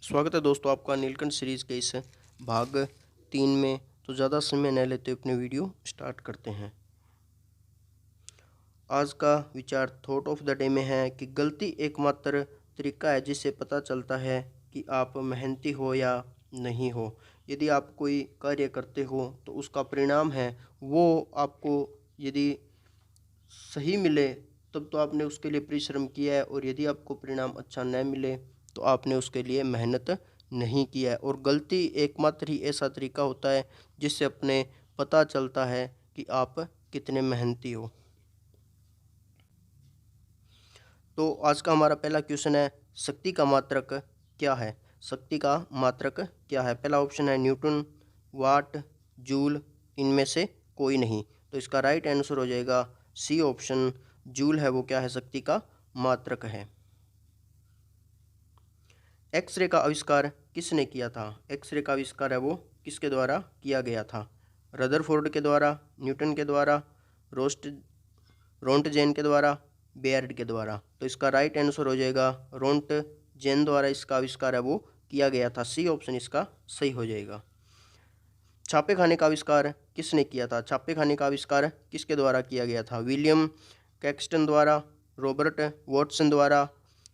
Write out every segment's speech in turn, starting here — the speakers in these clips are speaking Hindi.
स्वागत है दोस्तों आपका नीलकंठ सीरीज़ के इस भाग 3 में। तो ज़्यादा समय न लेते अपने वीडियो स्टार्ट करते हैं। आज का विचार थॉट ऑफ द डे में है कि गलती एकमात्र तरीका है जिससे पता चलता है कि आप मेहनती हो या नहीं हो। यदि आप कोई कार्य करते हो तो उसका परिणाम है वो आपको यदि सही मिले तब तो आपने उसके लिए परिश्रम किया है, और यदि आपको परिणाम अच्छा न मिले तो आपने उसके लिए मेहनत नहीं किया है। और गलती एकमात्र ही ऐसा तरीका होता है जिससे अपने पता चलता है कि आप कितने मेहनती हो। तो आज का हमारा पहला क्वेश्चन है, शक्ति का मात्रक क्या है? शक्ति का मात्रक क्या है? पहला ऑप्शन है न्यूटन, वाट, जूल, इनमें से कोई नहीं। तो इसका राइट आंसर हो जाएगा सी ऑप्शन, जूल है वो क्या है, शक्ति का मात्रक है। एक्सरे का आविष्कार किसने किया था? एक्सरे का आविष्कार है वो किसके द्वारा किया गया था? रदरफोर्ड के द्वारा, न्यूटन के द्वारा, रोंटजेन के द्वारा, बेयर्ड के द्वारा। तो इसका राइट आंसर हो जाएगा रोंटजेन द्वारा इसका आविष्कार है वो किया गया था। सी ऑप्शन इसका सही हो जाएगा। छापे खाने का आविष्कार किसने किया था? छापे खाने का आविष्कार किसके द्वारा किया गया था? विलियम कैक्सटन द्वारा, रॉबर्ट वॉटसन द्वारा,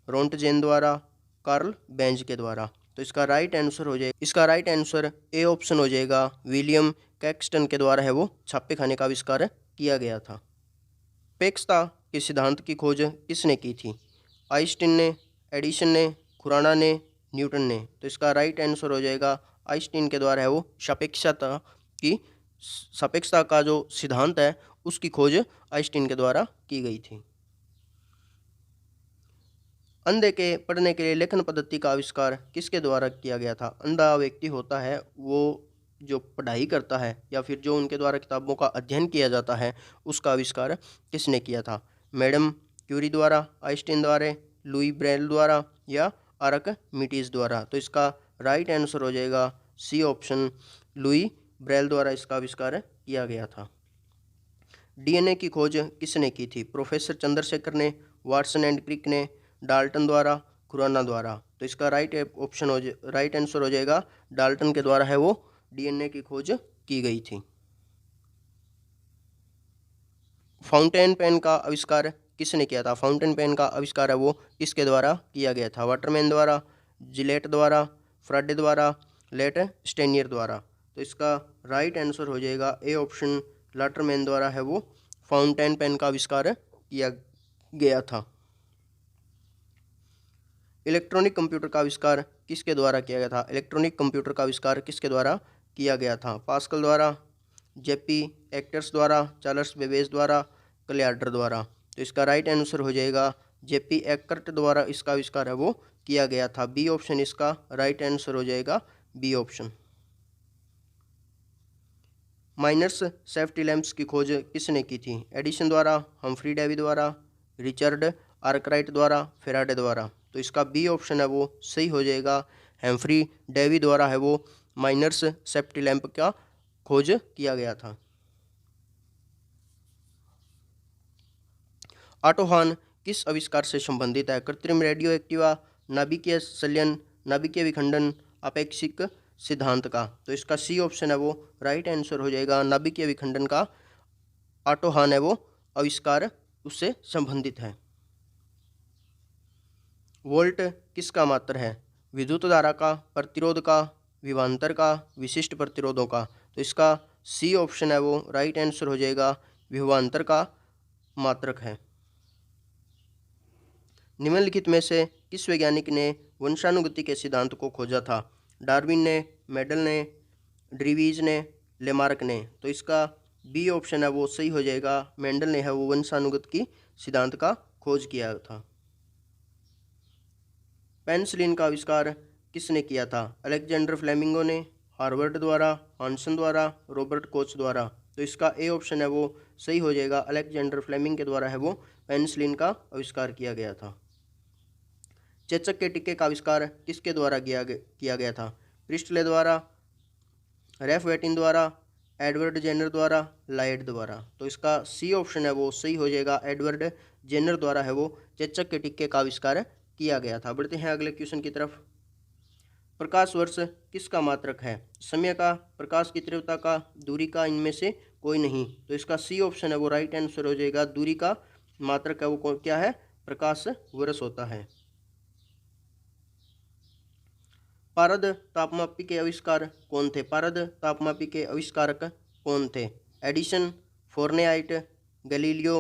रोंटजेन द्वारा, कार्ल बेंज के द्वारा। तो इसका राइट आंसर हो जाएगा, इसका राइट आंसर ए ऑप्शन हो जाएगा, विलियम कैक्सटन के द्वारा है वो छापे खाने का आविष्कार किया गया था। सापेक्षता के सिद्धांत की खोज किसने की थी? आइंस्टीन ने, एडिसन ने, खुराना ने, न्यूटन ने। तो इसका राइट आंसर हो जाएगा आइंस्टीन के द्वारा है वो सापेक्षता का जो सिद्धांत है उसकी खोज आइंस्टीन के द्वारा की गई थी। अंधे के पढ़ने के लिए लेखन पद्धति का आविष्कार किसके द्वारा किया गया था? अंधा व्यक्ति होता है वो जो पढ़ाई करता है या फिर जो उनके द्वारा किताबों का अध्ययन किया जाता है उसका आविष्कार किसने किया था? मैडम क्यूरी द्वारा, आइंस्टीन द्वारा, लुई ब्रेल द्वारा या आर्किमिडीज द्वारा। तो इसका राइट आंसर हो जाएगा सी ऑप्शन, लुई ब्रेल द्वारा इसका आविष्कार किया गया था। डीएनए की खोज किसने की थी? प्रोफेसर चंद्रशेखर ने, वाटसन एंड क्रिक ने, डाल्टन द्वारा, खुराना द्वारा। तो इसका राइट आंसर हो जाएगा डाल्टन के द्वारा है वो डीएनए की खोज की गई थी। फाउंटेन पेन का आविष्कार किसने किया था? फाउंटेन पेन का आविष्कार है वो किसके द्वारा किया गया था? वाटरमैन द्वारा, जिलेट द्वारा, फ्राडे द्वारा, लेट स्टेनियर द्वारा। तो इसका राइट आंसर हो जाएगा ए ऑप्शन, वाटरमैन द्वारा है वो फाउंटेन पेन का आविष्कार किया गया था। इलेक्ट्रॉनिक कंप्यूटर का आविष्कार किसके द्वारा किया गया था? इलेक्ट्रॉनिक कंप्यूटर का आविष्कार किसके द्वारा किया गया था? पास्कल द्वारा, जेपी एक्टर्स द्वारा, चार्ल्स बेबेज द्वारा, क्लियार्डर द्वारा। तो इसका राइट आंसर हो जाएगा जेपी एक्कर्ट द्वारा इसका आविष्कार है वो किया गया था। बी ऑप्शन इसका राइट आंसर हो जाएगा, B option. Miners safety lamps की खोज किसने की थी? एडिसन द्वारा, हम्फ्री डेवी द्वारा, रिचर्ड आर्कराइट द्वारा, फेराडे द्वारा। तो इसका बी ऑप्शन है वो सही हो जाएगा, हम्फ्री डेवी द्वारा है वो माइनर्स सेफ्टी लैंप का खोज किया गया था। ऑटो हॉर्न किस आविष्कार से संबंधित है? कृत्रिम रेडियो एक्टिवा, नाभिकीय संलयन, नाभिकीय विखंडन, आपेक्षिक सिद्धांत का। तो इसका सी ऑप्शन है वो राइट आंसर हो जाएगा, नाभिकीय विखंडन का ऑटो हॉर्न है वो आविष्कार उससे संबंधित है। वोल्ट किसका मात्र है? विद्युत धारा का, प्रतिरोध का, विभवांतर का, विशिष्ट प्रतिरोधों का। तो इसका सी ऑप्शन है वो राइट आंसर हो जाएगा, विभवांतर का मात्रक है। निम्नलिखित में से किस वैज्ञानिक ने वंशानुगति के सिद्धांत को खोजा था? डार्विन ने, मेडल ने, ड्रीवीज ने, लेमार्क ने। तो इसका बी ऑप्शन है वो सही हो जाएगा, मेंडल ने है वो वंशानुगत की सिद्धांत का खोज किया था। पेनिसिलिन का आविष्कार किसने किया था? अलेक्जेंडर फ्लेमिंगो ने, हार्वर्ड द्वारा, हॉनसन द्वारा, रॉबर्ट कोच द्वारा। तो इसका ए ऑप्शन है वो सही हो जाएगा, अलेक्जेंडर फ्लेमिंग के द्वारा है वो पेनिसिलिन का आविष्कार किया गया था। चेचक के टिक्के का आविष्कार किसके द्वारा किया गया था? प्रिस्टले द्वारा, रेफ वेटिन द्वारा, एडवर्ड जेनर द्वारा, लाइट द्वारा। तो इसका सी ऑप्शन है वो सही हो जाएगा, एडवर्ड जेनर द्वारा है वो चेचक के टिक्के का आविष्कार किया गया था। बढ़ते हैं अगले क्वेश्चन की तरफ। प्रकाश वर्ष किसका मात्रक है? समय का, प्रकाश की तीव्रता का, दूरी का, इनमें से कोई नहीं। तो इसका सी ऑप्शन है वो राइट आंसर हो जाएगा। दूरी का मात्रक है वो क्या है? प्रकाश वर्ष होता है। पारद तापमापी के आविष्कार कौन थे? पारद तापमापी के आविष्कारक कौन थे? Edison, Fahrenheit, Galileo,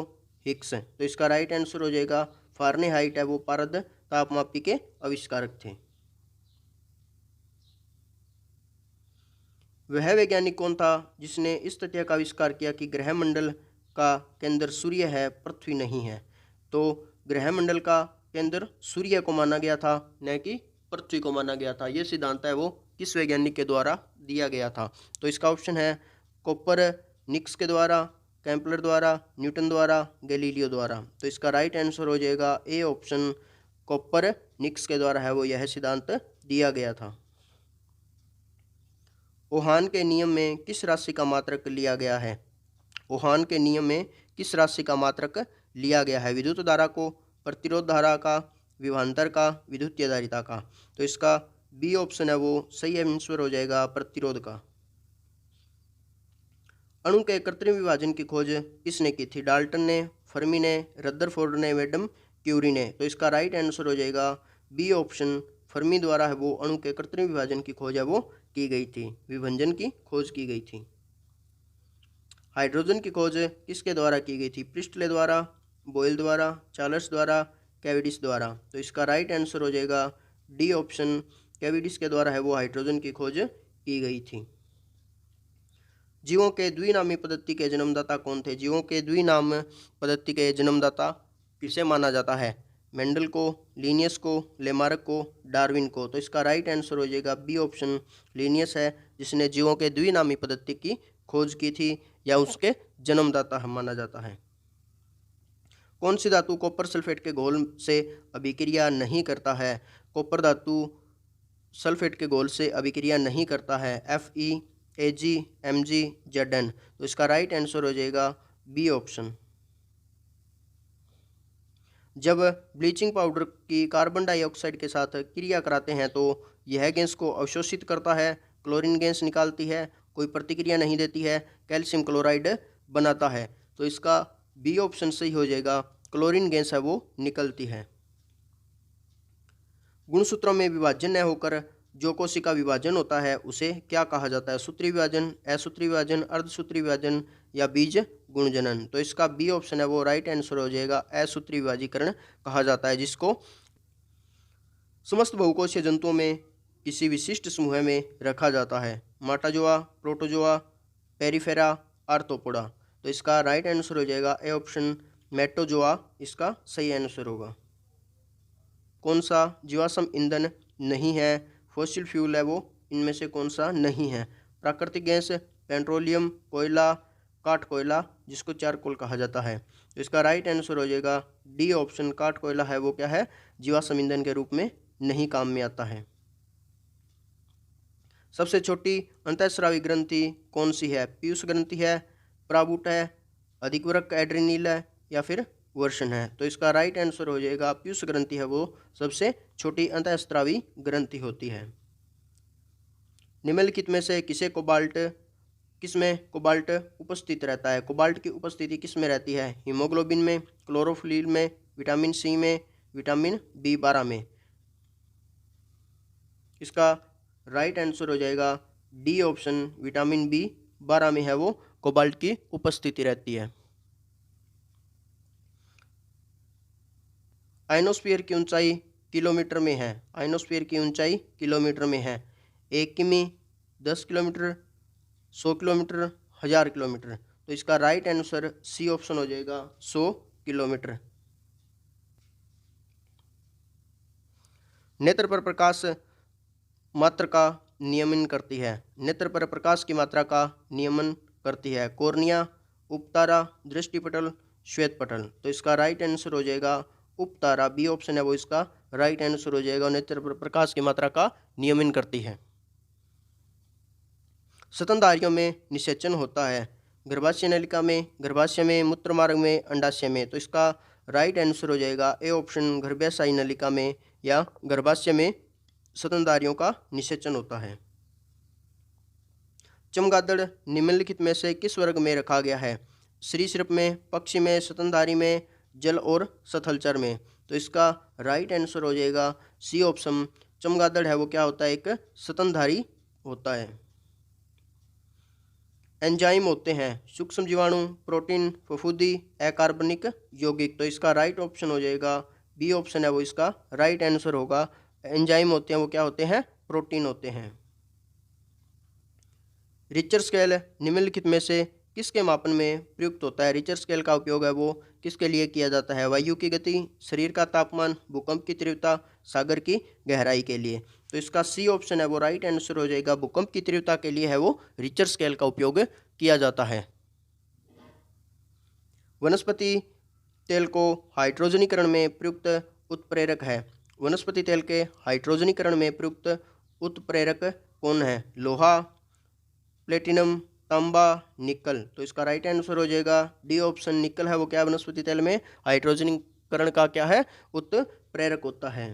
Higgs. तो इसका राइट आंसर हो जाएगा फारेनहाइट है वो पारद तापमापी के आविष्कारक थे। वह वैज्ञानिक कौन था जिसने इस तथ्य का आविष्कार किया कि ग्रह मंडल का केंद्र सूर्य है, पृथ्वी नहीं है? तो ग्रह मंडल का केंद्र सूर्य को माना गया था, न कि पृथ्वी को माना गया था। यह सिद्धांत है वो किस वैज्ञानिक के द्वारा दिया गया था? तो इसका ऑप्शन है कोपरनिकस के द्वारा, केम्पलर द्वारा, न्यूटन द्वारा, गैलीलियो द्वारा। तो इसका राइट आंसर हो जाएगा ए ऑप्शन, कोपरनिकस के द्वारा है वो यह सिद्धांत दिया गया था। ओहान के नियम में किस राशि का मात्रक लिया गया है? ओहान के नियम में किस राशि का मात्रक लिया गया है? विद्युत धारा को, प्रतिरोध धारा का, विभवांतर का, विद्युतीय धारिता का। तो इसका बी ऑप्शन है वो सही आंसर हो जाएगा, प्रतिरोध का। अणु के कृत्रिम विभाजन की खोज किसने की थी? डाल्टन ने, फर्मी ने, रदरफोर्ड ने, मैडम क्यूरी ने। तो इसका राइट आंसर हो जाएगा बी ऑप्शन, फर्मी द्वारा है वो अणु के कृत्रिम विभाजन की खोज है वो की गई थी, विभंजन की खोज की गई थी। हाइड्रोजन की खोज किसके द्वारा की गई थी? प्रिस्टले द्वारा, बॉयल द्वारा, चार्ल्स द्वारा, कैविडिस द्वारा। तो इसका राइट आंसर हो जाएगा डी ऑप्शन, कैविडिस के द्वारा है वो हाइड्रोजन की खोज की गई थी। जीवों के द्विनामी पद्धति के जन्मदाता कौन थे? जीवों के द्विनाम पद्धति के जन्मदाता किसे माना जाता है? मेंडल को, लिनियस को, लेमार्क को, डार्विन को। तो इसका राइट आंसर हो जाएगा बी ऑप्शन, लिनियस है जिसने जीवों के द्विनामी पद्धति की खोज की थी या उसके जन्मदाता माना जाता है। कौन सी धातु कॉपर सल्फेट के घोल से अभिक्रिया नहीं करता है? कॉपर धातु सल्फेट के घोल से अभिक्रिया नहीं करता है। Fe, Ag, Mg, Zn। तो इसका राइट आंसर हो जाएगा बी ऑप्शन। जब ब्लीचिंग पाउडर की कार्बन डाइऑक्साइड के साथ क्रिया कराते हैं तो यह गैस को अवशोषित करता है, क्लोरीन गैस निकालती है, कोई प्रतिक्रिया नहीं देती है, कैल्शियम क्लोराइड बनाता है। तो इसका बी ऑप्शन सही हो जाएगा, क्लोरीन गैस है वो निकलती है। गुणसूत्रों में विभाजन न होकर जो कोशिका विभाजन होता है उसे क्या कहा जाता है? सूत्री विभाजन, असूत्री विभाजन, अर्धसूत्री विभाजन या बीज गुणजनन। तो इसका बी ऑप्शन है वो राइट आंसर हो जाएगा, असूत्री विभाजीकरण कहा जाता है, जिसको समस्त बहुकोशीय जंतुओं में किसी विशिष्ट समूह में रखा जाता है। माटाजोआ, प्रोटोजोआ, पेरिफेरा, आर्थ्रोपोडा। तो इसका राइट आंसर हो जाएगा ए ऑप्शन, मेटोजोआ इसका सही आंसर होगा। कौन सा जीवाश्म ईंधन नहीं है? फॉसिल फ्यूल है वो इनमें से कौन सा नहीं है? प्राकृतिक गैस, पेट्रोलियम, कोयला, काठ कोयला जिसको चारकोल कहा जाता है। तो इसका राइट आंसर हो जाएगा डी ऑप्शन, काठ कोयला है वो क्या है? जीवाश्म ईंधन के रूप में नहीं काम में आता है। सबसे छोटी अंतःस्रावी ग्रंथि कौन सी है? पीयूष ग्रंथि है, प्राबुट है, अधिकवृक्क एड्रेनिल है या फिर वर्षण है। तो इसका राइट आंसर हो जाएगा पीयूष ग्रंथि है वो सबसे छोटी अंतःस्रावी ग्रंथि होती है। निम्नलिखित में से किसमें कोबाल्ट उपस्थित रहता है? कोबाल्ट की उपस्थिति किस में रहती है? हीमोग्लोबिन में, क्लोरोफिल में, विटामिन सी में, विटामिन B12 में। इसका राइट आंसर हो जाएगा डी ऑप्शन, विटामिन B12 में है वो कोबाल्ट की उपस्थिति रहती है। आयनोस्फीयर की ऊंचाई किलोमीटर में है। आयनोस्फीयर की ऊंचाई किलोमीटर में है। 1 किमी, 10 किलोमीटर, 100 किलोमीटर, 1000 किलोमीटर। तो इसका राइट आंसर सी ऑप्शन हो जाएगा 100 किलोमीटर। नेत्र पर प्रकाश मात्रा का नियमन करती है। नेत्र पर प्रकाश की मात्रा का नियमन करती है कॉर्निया, उपतारा, दृष्टिपटल, श्वेतपटल। तो इसका राइट आंसर हो जाएगा उपतारा, बी ऑप्शन है वो इसका राइट आंसर हो जाएगा। नेत्र पर प्रकाश की मात्रा का नियमन करती है। स्तनधारियों में निषेचन होता है गर्भाशय नलिका में, गर्भाशय में, मूत्र मार्ग में, अंडाशय में। तो इसका राइट आंसर हो जाएगा ए ऑप्शन, गर्भाशयी नलिका में या गर्भाशय में स्तनधारियों का निषेचन होता है। चमगादड़ निम्नलिखित में से किस वर्ग में रखा गया है? सरीसृप में, पक्षी में, स्तनधारी में, जल और स्थलचर में। तो इसका राइट आंसर हो जाएगा सी ऑप्शन। चमगादड़ है वो क्या होता है? एक स्तनधारी होता है। एंजाइम होते हैं सूक्ष्म जीवाणु, प्रोटीन, फफूंदी, अकार्बनिक यौगिक। तो इसका राइट ऑप्शन हो जाएगा बी ऑप्शन है वो इसका राइट आंसर होगा। एंजाइम होते हैं वो क्या होते हैं? प्रोटीन होते हैं। रिचर स्केल निम्नलिखित में से किसके मापन में प्रयुक्त होता है? रिचर स्केल का उपयोग है वो किसके लिए किया जाता है? वायु की गति, शरीर का तापमान, भूकंप की तीव्रता, सागर की गहराई के लिए। तो इसका सी ऑप्शन है वो राइट आंसर हो जाएगा। भूकंप की तीव्रता के लिए है वो रिचर स्केल का उपयोग किया जाता है। वनस्पति तेल को हाइड्रोजनीकरण में प्रयुक्त उत्प्रेरक है। वनस्पति तेल के हाइड्रोजनीकरण में प्रयुक्त उत्प्रेरक कौन है? लोहा, प्लेटिनम, तांबा, निकल। तो इसका राइट आंसर हो जाएगा डी ऑप्शन निकल है वो क्या वनस्पति तेल में हाइड्रोजनीकरण का क्या है? उत्प्रेरक होता है।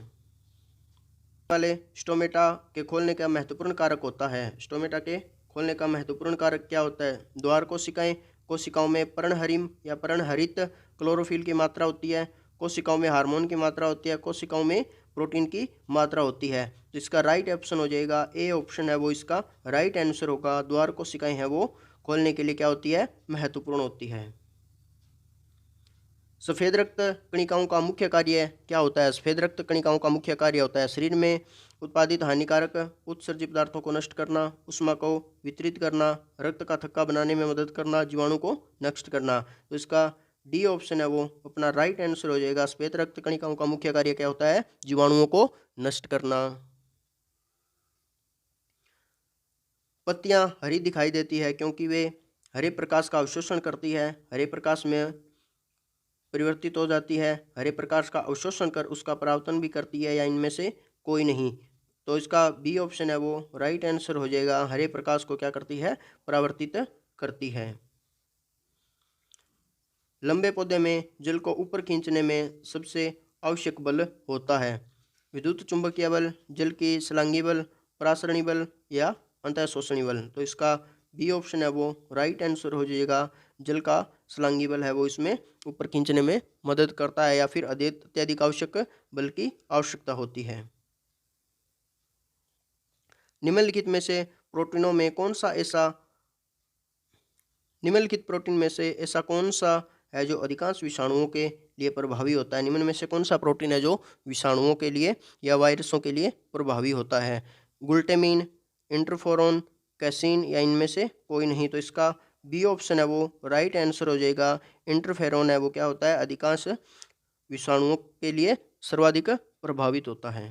वाले स्टोमेटा के खोलने का महत्वपूर्ण कारक होता है। स्टोमेटा के खोलने का महत्वपूर्ण कारक क्या होता है? द्वार कोशिकाएं, कोशिकाओं में पर्णहरिम या पर्णहरित क्लोरोफिल की मात्रा होती है, कोशिकाओं में हार्मोन की मात्रा होती है, कोशिकाओं में प्रोटीन की मात्रा होती है। तो इसका राइट ऑप्शन हो जाएगा ए ऑप्शन है वो इसका राइट आंसर होगा। द्वार कोशिकाएं हैं वो खोलने के लिए क्या होती है? महत्वपूर्ण होती है। सफेद रक्त कणिकाओं का मुख्य कार्य क्या होता है? सफेद रक्त कणिकाओं का मुख्य कार्य होता है शरीर में उत्पादित हानिकारक उत्सर्जित पदार्थों को नष्ट करना, ऊष्मा को वितरित करना, रक्त का थक्का बनाने में मदद करना, जीवाणु को नष्ट करना। तो इसका डी ऑप्शन है वो अपना राइट आंसर हो जाएगा। सफेद रक्त कणिकाओं का मुख्य कार्य क्या होता है? जीवाणुओं को नष्ट करना। पत्तियां हरी दिखाई देती है क्योंकि वे हरे प्रकाश का अवशोषण करती है, हरे प्रकाश में परिवर्तित हो जाती है, हरे प्रकाश का अवशोषण कर उसका परावर्तन भी करती है, या इनमें से कोई नहीं। तो इसका बी ऑप्शन है वो राइट आंसर हो जाएगा। हरे प्रकाश को क्या करती है? परावर्तित करती है। लंबे पौधे में जल को ऊपर खींचने में सबसे आवश्यक बल होता है। विद्युत चुंबकीय बल, जल की छलांगी बल, परासरणी बल या अंतःशोषणी बल। तो इसका बी ऑप्शन है वो राइट आंसर हो जाएगा। जल का छलांगी बल है वो इसमें ऊपर खींचने में मदद करता है, या फिर अत्यधिक आवश्यक बल की आवश्यकता होती है। निम्नलिखित में से प्रोटीनों में कौन सा ऐसा निम्नलिखित प्रोटीन में से ऐसा कौन सा है जो अधिकांश विषाणुओं के लिए प्रभावी होता है? निम्न में से कौन सा प्रोटीन है जो विषाणुओं के लिए या वायरसों के लिए प्रभावी होता है? ग्लूटामिन, इंटरफेरोन, कैसीन या इनमें से कोई नहीं। तो इसका बी ऑप्शन है वो राइट आंसर हो जाएगा। इंटरफेरोन है वो क्या होता है? अधिकांश विषाणुओं के लिए सर्वाधिक प्रभावित होता है।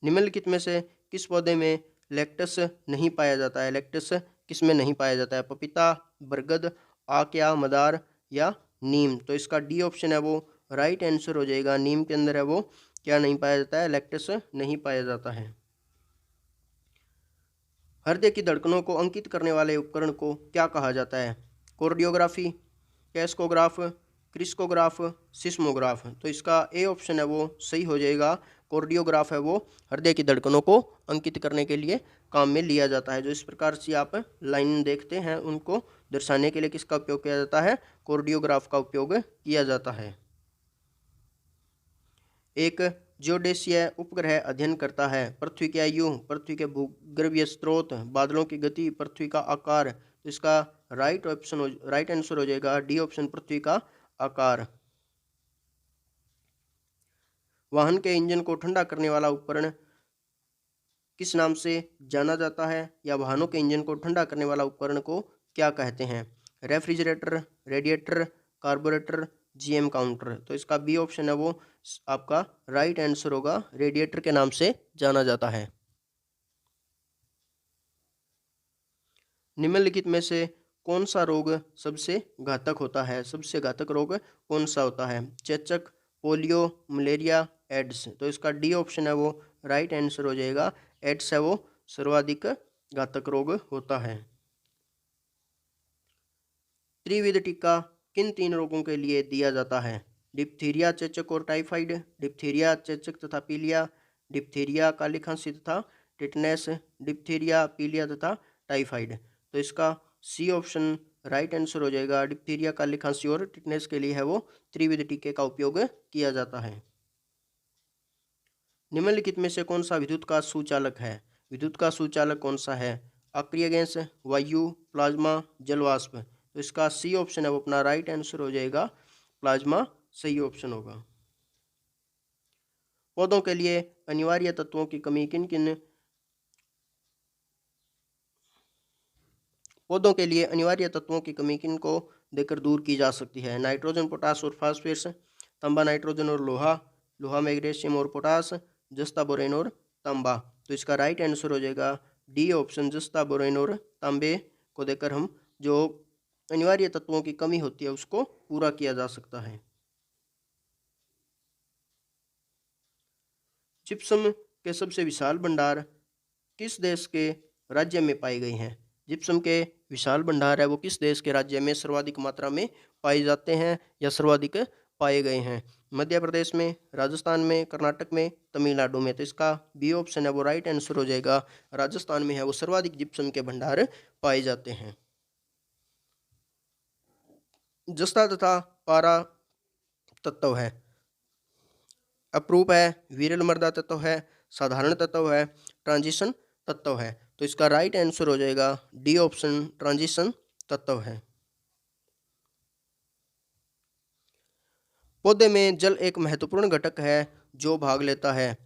निम्नलिखित में से किस पौधे में लैक्टस नहीं पाया जाता है? लैक्टस किस में नहीं पाया जाता है? पपीता, बरगद, आक या मदार या नीम। तो इसका डी ऑप्शन है वो राइट आंसर हो जाएगा। नीम के अंदर है वो क्या नहीं पाया जाता है? लैक्टस नहीं पाया जाता है। हृदय की धड़कनों को अंकित करने वाले उपकरण को क्या कहा जाता है? Cardiography, cascograph, crescograph, seismograph. तो इसका ए ऑप्शन है वो सही हो जाएगा। कार्डियोग्राफ है वो हृदय की धड़कनों को अंकित करने के लिए काम में लिया जाता है। जो इस प्रकार से आप लाइन देखते हैं उनको दर्शाने के लिए किसका उपयोग किया जाता है? कार्डियोग्राफ का उपयोग किया जाता है। एक ज्योडेसीय उपग्रह अध्ययन करता है पृथ्वी की आयु, पृथ्वी के भूगर्भीय स्रोत, बादलों की गति, पृथ्वी का आकार। तो इसका राइट आंसर हो जाएगा डी ऑप्शन पृथ्वी का आकार। वाहन के इंजन को ठंडा करने वाला उपकरण किस नाम से जाना जाता है, या वाहनों के इंजन को ठंडा करने वाला उपकरण को क्या कहते हैं? Refrigerator, radiator, carburettor, GM counter. तो इसका बी ऑप्शन है वो आपका राइट आंसर होगा। रेडिएटर के नाम से जाना जाता है। निम्नलिखित में से कौन सा रोग सबसे घातक होता है? सबसे घातक रोग कौन सा होता है? चेचक, पोलियो, मलेरिया, एड्स। तो इसका डी ऑप्शन है वो राइट आंसर हो जाएगा। एड्स है वो सर्वाधिक घातक रोग होता है। त्रिविध टीका किन 3 रोगों के लिए दिया जाता है? डिप्थीरिया, चेचक और टाइफाइड, डिप्थीरिया, चेचक तथा पीलिया, डिप्थीरिया काली खांसी तथा टिटनेस, डिप्थीरिया, पीलिया तथा टाइफाइड। तो इसका सी ऑप्शन राइट आंसर हो जाएगा। डिप्थीरिया, काली खांसी और टिटनेस के लिए है वो त्रिविध टीके का उपयोग किया जाता है। निम्नलिखित में से कौन सा विद्युत का सुचालक है? विद्युत का सुचालक कौन सा है? अक्रिय गैस, वायु, प्लाज्मा, जलवाष्प। तो इसका सी ऑप्शन है वो अपना राइट आंसर हो जाएगा, प्लाज्मा सही ऑप्शन होगा। पौधों के लिए अनिवार्य तत्वों की कमी किन किन पौधों के लिए अनिवार्य तत्वों की कमी किन को देकर दूर की जा सकती है? नाइट्रोजन, पोटास और फास्फोरस, तांबा, नाइट्रोजन और लोहा, लोहा, मैग्नीशियम और पोटास, जस्ता, बोरेन और तांबा। तो इसका राइट आंसर हो जाएगा डी ऑप्शन, जस्ता, बोरेन और तांबे को देकर हम जो अनिवार्य तत्वों की कमी होती है उसको पूरा किया जा सकता है। जिप्सम के सबसे विशाल भंडार किस देश के राज्य में पाए गए हैं? जिप्सम के विशाल भंडार है वो किस देश के राज्य में सर्वाधिक मात्रा में पाए जाते हैं या सर्वाधिक पाए गए हैं? मध्य प्रदेश में, राजस्थान में, कर्नाटक में, तमिलनाडु में। तो इसका बी ऑप्शन है वो राइट आंसर हो जाएगा। राजस्थान में है वो सर्वाधिक जिप्सम के भंडार पाए जाते हैं। जस्ता तथा पारा तत्व है, अपरूप है, विरल मृदा तत्व है, साधारण तत्व है, ट्रांजिशन तत्व है। तो इसका राइट आंसर हो जाएगा डी ऑप्शन, ट्रांजिशन तत्व है। पौधे में जल एक महत्वपूर्ण घटक है जो भाग लेता है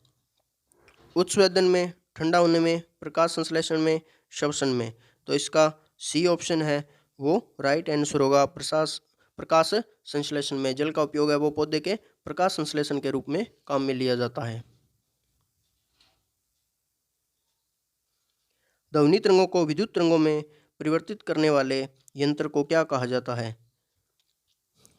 उत्सर्जन में, ठंडा होने में, प्रकाश संश्लेषण में, श्वसन में। तो इसका सी ऑप्शन है वो राइट आंसर होगा। प्रकाश संश्लेषण में जल का उपयोग है वो पौधे के प्रकाश संश्लेषण के रूप में काम में लिया जाता है। ध्वनि तरंगों को विद्युत तरंगों में परिवर्तित करने वाले यंत्र को क्या कहा जाता है?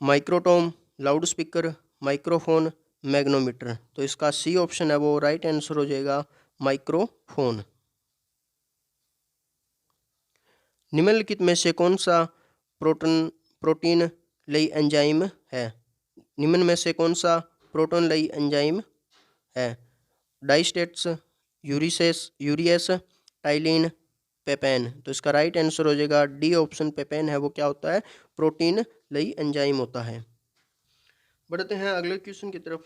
Microtome, loudspeaker, microphone, मैग्नोमीटर। तो इसका सी ऑप्शन है वो राइट आंसर हो जाएगा, माइक्रोफोन। निम्नलिखित में से कौन सा प्रोटीन लई एंजाइम है? निम्न में से कौन सा प्रोटोन लई एंजाइम है? डाइस्टेट्स, यूरियस, टाइलिन, पेपेन। तो इसका राइट आंसर हो जाएगा डी ऑप्शन, पेपेन है वो क्या होता है? प्रोटीन लई एंजाइम होता है। बढ़ते हैं अगले क्वेश्चन की तरफ।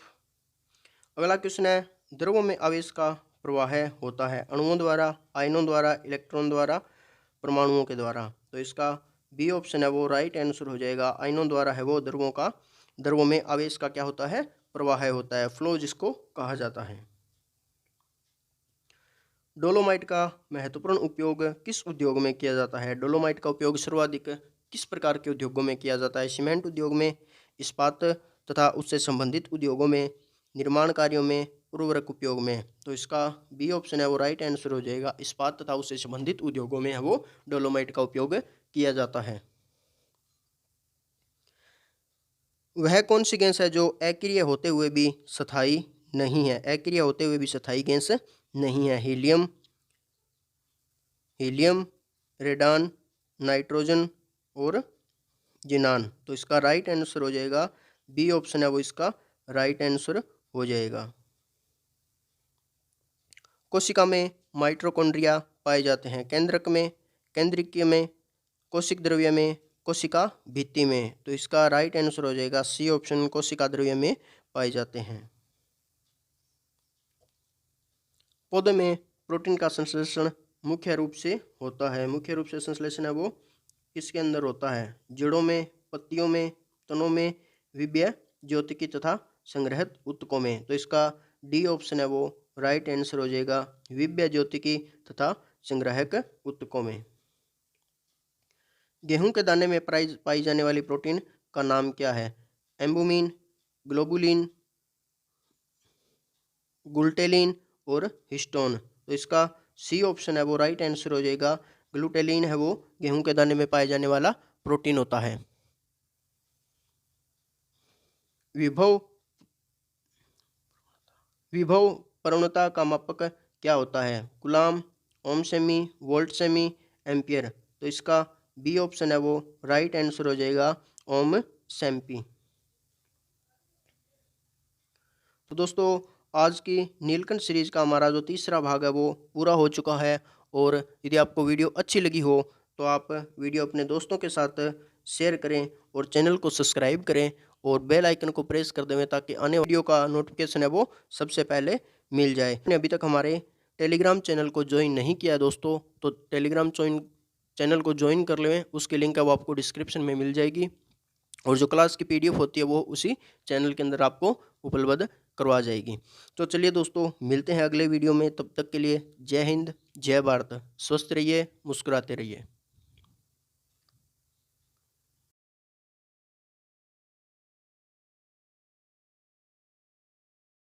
अगला क्वेश्चन है, द्रव्यों में आवेश का प्रवाह होता है अणुओं द्वारा, आयनों द्वारा, इलेक्ट्रॉन द्वारा, परमाणुओं के द्वारा। तो इसका बी ऑप्शन है वो राइट आंसर हो जाएगा, आयनों द्वारा है वो द्रव्यों में आवेश का क्या होता है? प्रवाह होता है, फ्लो जिसको कहा जाता है। डोलोमाइट का महत्वपूर्ण उपयोग किस उद्योग में किया जाता है? डोलोमाइट का उपयोग सर्वाधिक किस प्रकार के उद्योगों में किया जाता है? सीमेंट उद्योग में, इस्पात तथा उससे संबंधित उद्योगों में, निर्माण कार्यों में, उर्वरक उपयोग में। तो इसका बी ऑप्शन है वो राइट आंसर हो जाएगा, इस्पात तथा उससे संबंधित उद्योगों में है वो डोलोमाइट का उपयोग किया जाता है। वह कौन सी गैस है जो अक्रिय होते हुए भी स्थायी नहीं है? अक्रिय होते हुए भी स्थायी गैस नहीं है। हीलियम, रेडान, नाइट्रोजन और जिनान। तो इसका राइट आंसर हो जाएगा बी ऑप्शन है वो इसका राइट आंसर हो जाएगा। कोशिका में माइटोकॉन्ड्रिया पाए जाते हैं केंद्रक में, केंद्रिकीय में, कोशिक द्रव्य में, कोशिका भित्ति में। तो इसका राइट आंसर हो जाएगा सी ऑप्शन, कोशिका द्रव्य में पाए जाते हैं। पौधे में प्रोटीन का संश्लेषण मुख्य रूप से होता है, मुख्य रूप से संश्लेषण है वो किसके अंदर होता है? जड़ों में, पत्तियों में, तनों में, विभ्य ज्योतिकी तथा संग्रहित ऊतकों में। तो इसका डी ऑप्शन है वो राइट आंसर हो जाएगा, विभ्य ज्योतिकी तथा संग्राहक ऊतकों में। गेहूं के दाने में पाई जाने वाली प्रोटीन का नाम क्या है? एम्बुमिन, ग्लोबुलिन, गुल्टेलिन और हिस्टोन। तो इसका सी ऑप्शन है वो राइट आंसर हो जाएगा, ग्लूटेलिन है वो गेहूं के दाने में पाए जाने वाला प्रोटीन होता है। विभव प्रवणता का मापक क्या होता है? कूलाम, ओम सेमी, वोल्ट सेमी, एम्पियर। तो इसका बी ऑप्शन है वो राइट आंसर हो जाएगा, ओम सेम्पी। तो दोस्तों आज की नीलकंठ सीरीज का हमारा जो तीसरा भाग है वो पूरा हो चुका है। और यदि आपको वीडियो अच्छी लगी हो तो आप वीडियो अपने दोस्तों के साथ शेयर करें और चैनल को सब्सक्राइब करें और बेल आइकन को प्रेस कर दें ताकि आने वीडियो का नोटिफिकेशन है वो सबसे पहले मिल जाए। अभी तक हमारे टेलीग्राम चैनल को ज्वाइन नहीं किया है दोस्तों, तो टेलीग्राम चैनल को ज्वाइन कर लें, उसकी लिंक है वो आपको डिस्क्रिप्शन में मिल जाएगी। और जो क्लास की पीडीएफ होती है वो उसी चैनल के अंदर आपको उपलब्ध करवा जाएगी। तो चलिए दोस्तों, मिलते हैं अगले वीडियो में। तब तक के लिए जय हिंद, जय भारत। स्वस्थ रहिए, मुस्कुराते रहिए।